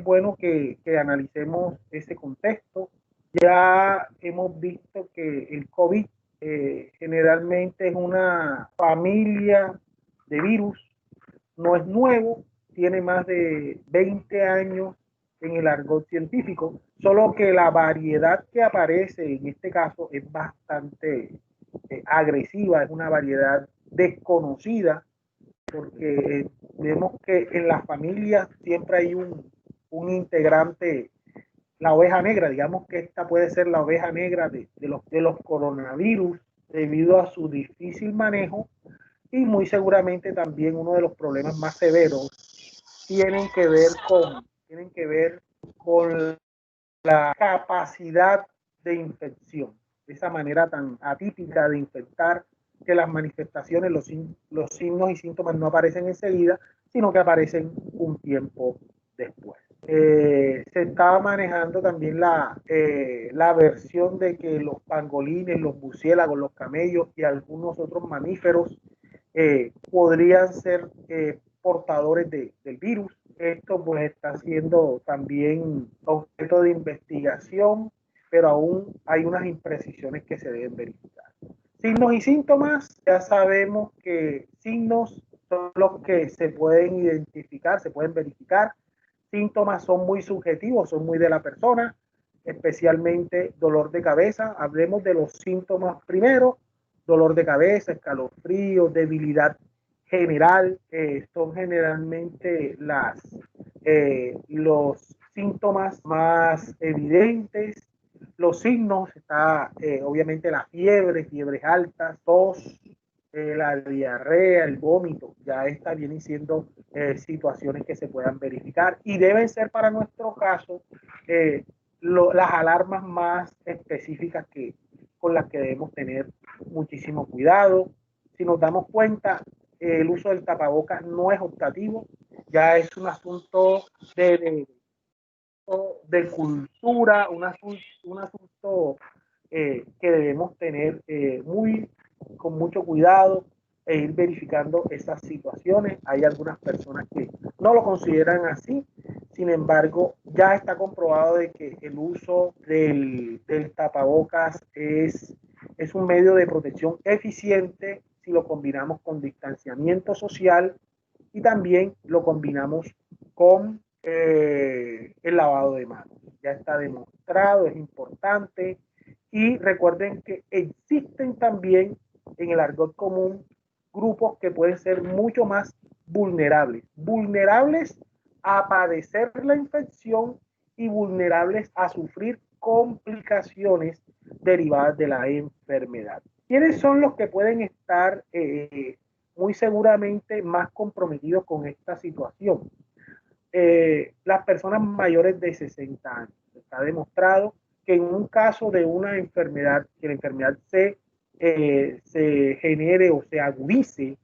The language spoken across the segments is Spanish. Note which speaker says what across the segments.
Speaker 1: bueno que analicemos ese contexto. Ya hemos visto que el COVID generalmente es una familia de virus, no es nuevo, tiene más de 20 años en el argot científico, solo que la variedad que aparece en este caso es bastante agresiva, es una variedad desconocida, porque vemos que en las familias siempre hay un integrante, la oveja negra, digamos que esta puede ser la oveja negra de los coronavirus debido a su difícil manejo y muy seguramente también uno de los problemas más severos tienen que ver con la capacidad de infección, esa manera tan atípica de infectar que las manifestaciones, los signos y síntomas no aparecen enseguida, sino que aparecen un tiempo después. Se estaba manejando también la versión de que los pangolines, los murciélagos, los camellos y algunos otros mamíferos podrían ser portadores del virus. Esto pues está siendo también objeto de investigación, pero aún hay unas imprecisiones que se deben verificar. Signos y síntomas, ya sabemos que signos son los que se pueden identificar, se pueden verificar. Síntomas son muy subjetivos, son muy de la persona, especialmente dolor de cabeza. Hablemos de los síntomas primero: dolor de cabeza, escalofrío, debilidad general, son generalmente los síntomas más evidentes. Los signos, está obviamente la fiebre, fiebres altas, tos, la diarrea, el vómito, ya está vienen siendo situaciones que se puedan verificar y deben ser para nuestro caso las alarmas más específicas con las que debemos tener muchísimo cuidado. Si nos damos cuenta, el uso del tapabocas no es optativo, ya es un asunto de cultura, un asunto que debemos tener con mucho cuidado e ir verificando esas situaciones. Hay algunas personas que no lo consideran así, sin embargo, ya está comprobado de que el uso del tapabocas es un medio de protección eficiente si lo combinamos con distanciamiento social y también lo combinamos con el lavado de manos. Ya está demostrado, es importante. Y recuerden que existen también en el argot común grupos que pueden ser mucho más vulnerables a padecer la infección y vulnerables a sufrir complicaciones derivadas de la enfermedad. ¿Quiénes son los que pueden estar muy seguramente más comprometidos con esta situación? Las personas mayores de 60 años. Está demostrado que en un caso de una enfermedad, que la enfermedad se genere o se agudice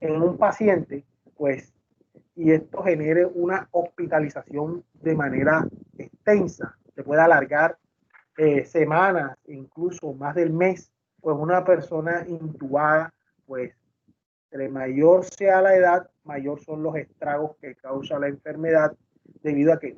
Speaker 1: en un paciente, pues, y esto genere una hospitalización de manera extensa, se puede alargar semanas, incluso más del mes, pues una persona intubada, pues entre mayor sea la edad, mayor son los estragos que causa la enfermedad, debido a que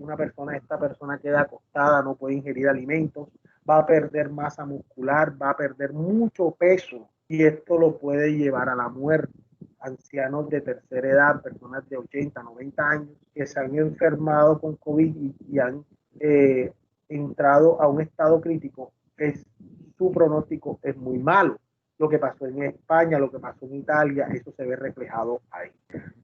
Speaker 1: esta persona queda acostada, no puede ingerir alimentos, va a perder masa muscular, va a perder mucho peso y esto lo puede llevar a la muerte. Ancianos de tercera edad, personas de 80, 90 años que se han enfermado con COVID y han entrado a un estado crítico, su pronóstico es muy malo. Lo que pasó en España, lo que pasó en Italia, eso se ve reflejado ahí.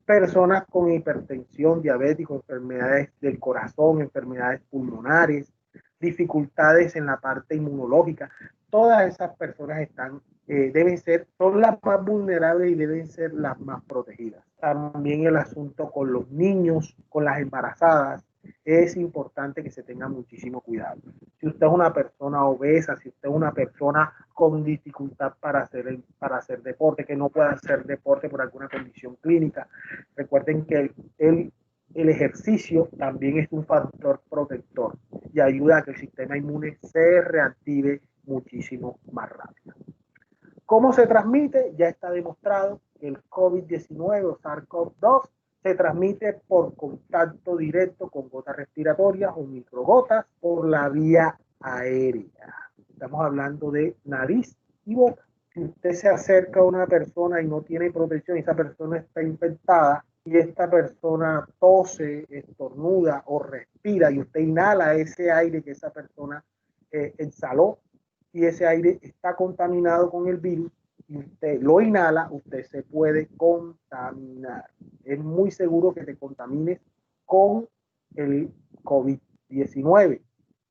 Speaker 1: Personas con hipertensión, diabetes, enfermedades del corazón, enfermedades pulmonares, dificultades en la parte inmunológica, todas esas personas son las más vulnerables y deben ser las más protegidas. También el asunto con los niños, con las embarazadas, es importante que se tenga muchísimo cuidado. Si usted es una persona obesa, si usted es una persona con dificultad para hacer deporte, que no pueda hacer deporte por alguna condición clínica, recuerden que el ejercicio también es un factor protector y ayuda a que el sistema inmune se reactive muchísimo más rápido. ¿Cómo se transmite? Ya está demostrado que el COVID-19 o SARS-CoV-2 Se transmite por contacto directo con gotas respiratorias o microgotas por la vía aérea. Estamos hablando de nariz y boca. Si usted se acerca a una persona y no tiene protección, esa persona está infectada y esta persona tose, estornuda o respira y usted inhala ese aire que esa persona exhaló y ese aire está contaminado con el virus y usted lo inhala, usted se puede contaminar. Es muy seguro que te contamines con el COVID-19.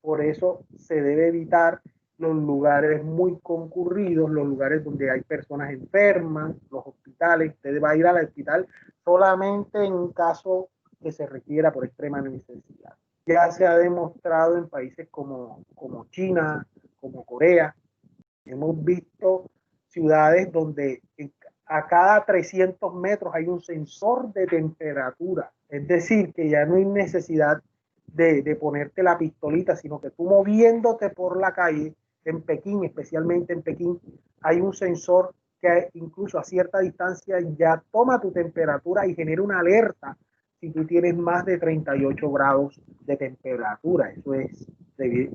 Speaker 1: Por eso se debe evitar los lugares muy concurridos, los lugares donde hay personas enfermas, los hospitales. Usted va a ir al hospital solamente en un caso que se requiera por extrema necesidad. Ya se ha demostrado en países como China, como Corea. Hemos visto ciudades donde a cada 300 metros hay un sensor de temperatura. Es decir, que ya no hay necesidad de ponerte la pistolita, sino que tú moviéndote por la calle, en Pekín, especialmente en Pekín, hay un sensor que incluso a cierta distancia ya toma tu temperatura y genera una alerta si tú tienes más de 38 grados de temperatura. Eso es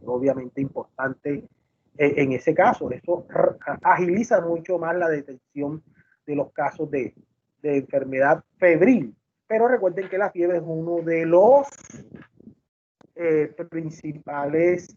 Speaker 1: obviamente importante en ese caso. Eso agiliza mucho más la detección de los casos de enfermedad febril. Pero recuerden que la fiebre es uno de los principales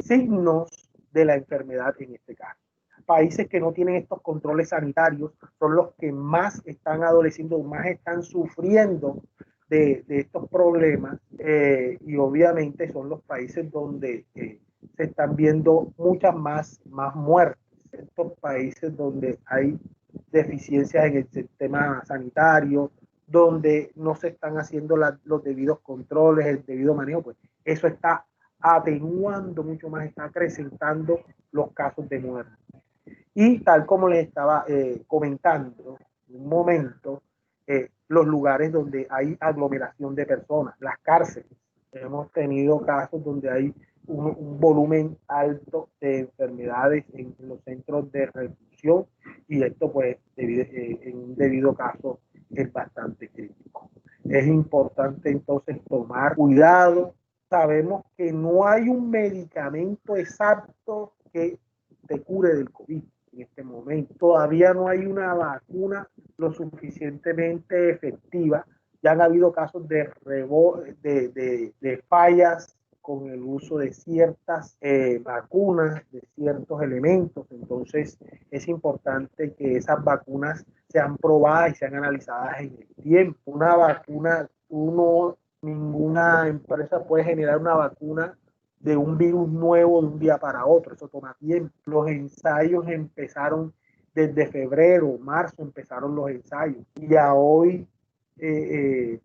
Speaker 1: signos de la enfermedad en este caso. Países que no tienen estos controles sanitarios son los que más están adoleciendo, más están sufriendo de estos problemas y obviamente son los países donde se están viendo muchas más muertes. Estos países donde hay deficiencias en el sistema sanitario, donde no se están haciendo los debidos controles, el debido manejo, pues eso está atenuando mucho más, está acrecentando los casos de muerte. Y tal como les estaba comentando en un momento, los lugares donde hay aglomeración de personas, las cárceles. Hemos tenido casos donde hay un volumen alto de enfermedades en los centros de reclusión y esto pues en un debido caso es bastante crítico. Es importante entonces tomar cuidado. Sabemos que no hay un medicamento exacto que te cure del COVID en este momento. Todavía no hay una vacuna lo suficientemente efectiva. Ya han habido casos de fallas con el uso de ciertas vacunas, de ciertos elementos. Entonces es importante que esas vacunas sean probadas y sean analizadas en el tiempo. Una vacuna, ninguna empresa puede generar una vacuna de un virus nuevo de un día para otro. Eso toma tiempo. Los ensayos empezaron desde febrero, marzo empezaron los ensayos. Y a hoy,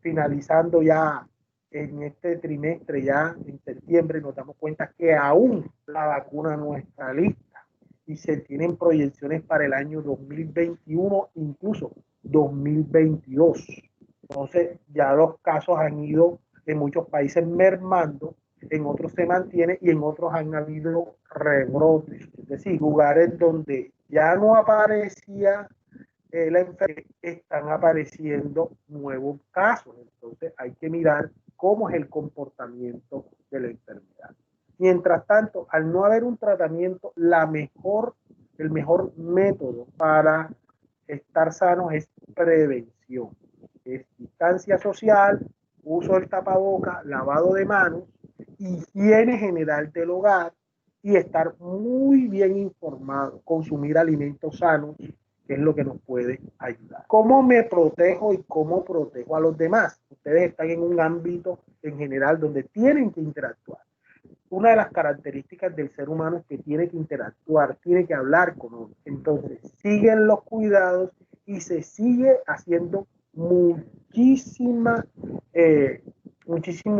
Speaker 1: finalizando ya en este trimestre, ya en septiembre, nos damos cuenta que aún la vacuna no está lista y se tienen proyecciones para el año 2021, incluso 2022. Entonces, ya los casos han ido en muchos países mermando, en otros se mantiene y en otros han habido rebrotes. Es decir, lugares donde ya no aparecía la enfermedad, están apareciendo nuevos casos. Entonces, hay que mirar cómo es el comportamiento de la enfermedad. Mientras tanto, al no haber un tratamiento, el mejor método para estar sanos es prevención. Es distancia social, uso del tapaboca, lavado de manos, higiene general del hogar y estar muy bien informado, consumir alimentos sanos, que es lo que nos puede ayudar. ¿Cómo me protejo y cómo protejo a los demás? Ustedes están en un ámbito en general donde tienen que interactuar. Una de las características del ser humano es que tiene que interactuar, tiene que hablar con otros. Entonces, siguen los cuidados y se sigue haciendo muchísimo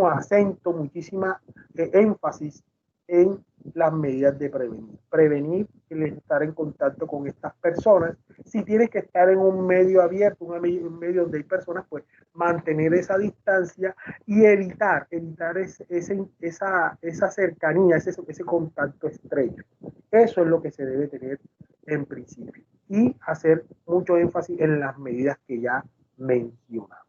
Speaker 1: acento, muchísima énfasis en las medidas de prevenir. Prevenir el estar en contacto con estas personas. Si tienes que estar en un medio abierto, un medio donde hay personas, pues mantener esa distancia y evitar esa cercanía, ese contacto estrecho. Eso es lo que se debe tener en principio. Y hacer mucho énfasis en las medidas que ya mencionamos.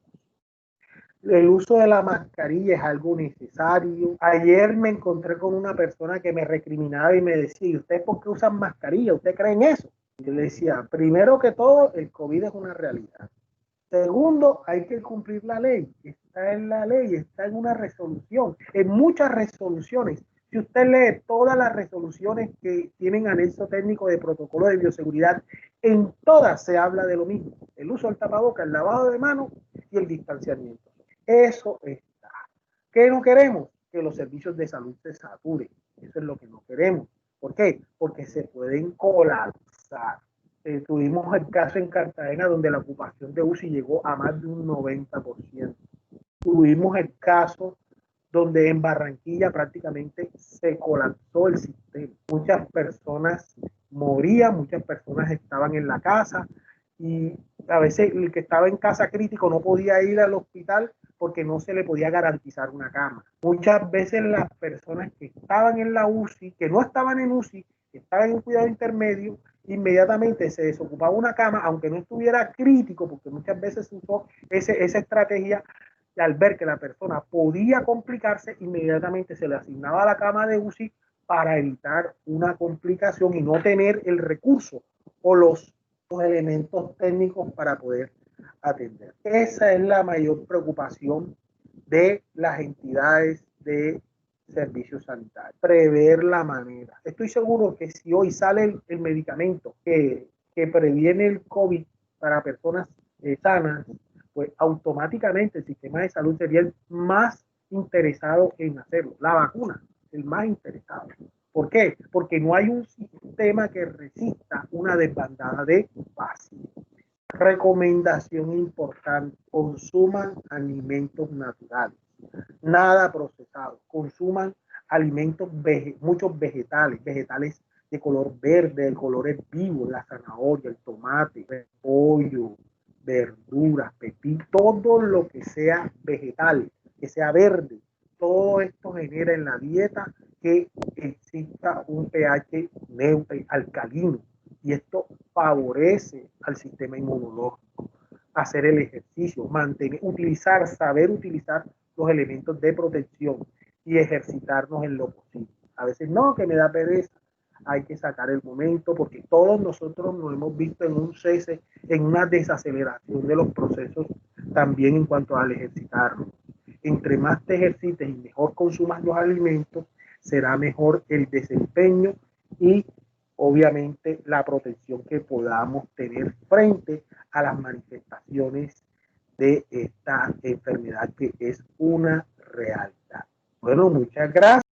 Speaker 1: El uso de la mascarilla es algo necesario. Ayer me encontré con una persona que me recriminaba y me decía, ¿y ustedes por qué usan mascarilla? ¿Ustedes creen eso? Y yo le decía, primero que todo, el COVID es una realidad. Segundo, hay que cumplir la ley. Está en la ley, está en una resolución, en muchas resoluciones. Si usted lee todas las resoluciones que tienen anexo técnico de protocolo de bioseguridad, en todas se habla de lo mismo. El uso del tapaboca, el lavado de manos y el distanciamiento. Eso está. ¿Qué no queremos? Que los servicios de salud se saturen. Eso es lo que no queremos. ¿Por qué? Porque se pueden colapsar. Tuvimos el caso en Cartagena donde la ocupación de UCI llegó a más de un 90%. Tuvimos el caso donde en Barranquilla prácticamente se colapsó el sistema. Muchas personas morían, muchas personas estaban en la casa y a veces el que estaba en casa crítico no podía ir al hospital porque no se le podía garantizar una cama. Muchas veces las personas que estaban en la UCI, que no estaban en UCI, que estaban en cuidado intermedio, inmediatamente se desocupaba una cama, aunque no estuviera crítico, porque muchas veces se usó esa estrategia, y al ver que la persona podía complicarse, inmediatamente se le asignaba la cama de UCI para evitar una complicación y no tener el recurso o los elementos técnicos para poder atender. Esa es la mayor preocupación de las entidades de servicios sanitarios, prever la manera. Estoy seguro que si hoy sale el medicamento que previene el COVID para personas sanas, pues automáticamente el sistema de salud sería el más interesado en hacerlo. La vacuna, el más interesado. ¿Por qué? Porque no hay un sistema que resista una desbandada de pacientes. Recomendación importante, consuman alimentos naturales, nada procesado, consuman alimentos, muchos vegetales de color verde, de colores vivos, la zanahoria, el tomate, el pollo, verduras, pepino, todo lo que sea vegetal, que sea verde, todo esto genera en la dieta que exista un pH neutro, alcalino, y esto favorece al sistema inmunológico. Hacer el ejercicio, saber utilizar los elementos de protección y ejercitarnos en lo posible. A veces no, que me da pereza, hay que sacar el momento porque todos nosotros nos hemos visto en un cese, en una desaceleración de los procesos también en cuanto al ejercitarnos. Entre más te ejercites y mejor consumas los alimentos, será mejor el desempeño y obviamente la protección que podamos tener frente a las manifestaciones de esta enfermedad que es una realidad. Bueno, muchas gracias.